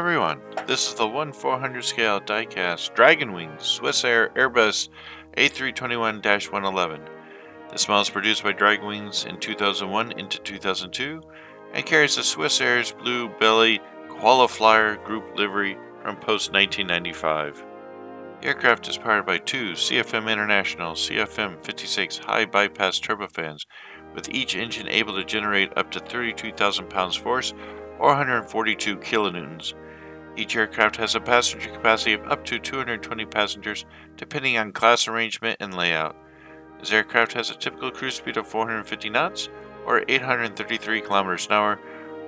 everyone, this is the 1/400 scale diecast Dragon Wings Swissair Airbus A321-11. This model is produced by Dragon Wings in 2001 into 2002 and carries the Swissair's blue belly Qualiflyer Group Livery from post-1995. The aircraft is powered by two CFM International CFM56 High Bypass Turbofans, with each engine able to generate up to 32,000 pounds force or 142 kilonewtons. Each aircraft has a passenger capacity of up to 220 passengers, depending on class arrangement and layout. This aircraft has a typical cruise speed of 450 knots or 833 kilometers an hour,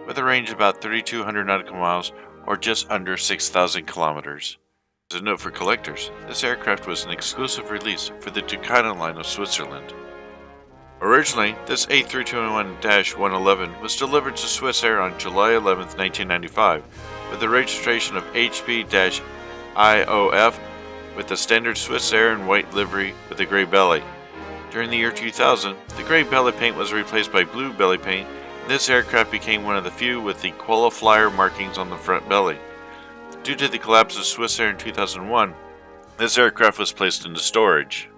with a range of about 3,200 nautical miles or just under 6,000 kilometers. As a note for collectors, this aircraft was an exclusive release for the Tucano Line of Switzerland. Originally, this A321-11 was delivered to Swissair on July 11, 1995, with the registration of HB-IOF with the standard Swissair and white livery with a gray belly. During the year 2000, the gray belly paint was replaced by blue belly paint, and this aircraft became one of the few with the Qualiflyer markings on the front belly. Due to the collapse of Swissair in 2001, this aircraft was placed into storage.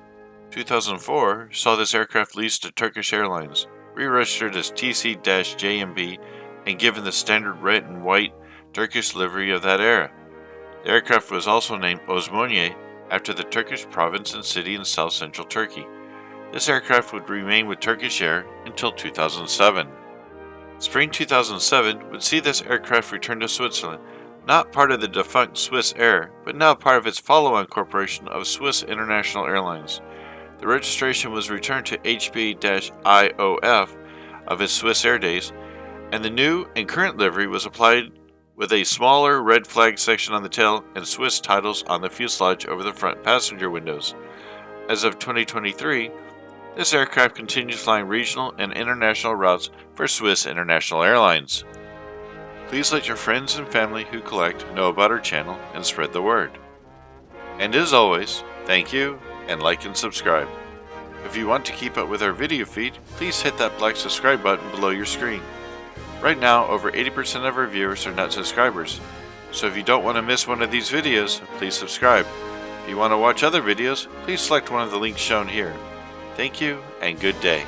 2004 saw this aircraft leased to Turkish Airlines, re-registered as TC-JBM, and given the standard red and white Turkish livery of that era. The aircraft was also named Osmaniye after the Turkish province and city in south-central Turkey. This aircraft would remain with Turkish Air until 2007. Spring 2007 would see this aircraft return to Switzerland, not part of the defunct Swissair, but now part of its follow-on corporation of Swiss International Airlines. The registration was returned to HB-IOF of its Swissair days, and the new and current livery was applied with a smaller red flag section on the tail and Swiss titles on the fuselage over the front passenger windows. As of 2023, this aircraft continues flying regional and international routes for Swiss International Airlines. Please let your friends and family who collect know about our channel and spread the word. And as always, thank you, and like and subscribe. If you want to keep up with our video feed, please hit that black subscribe button below your screen. Right now, over 80% of our viewers are not subscribers, so if you don't want to miss one of these videos, please subscribe. If you want to watch other videos, please select one of the links shown here. Thank you, and good day.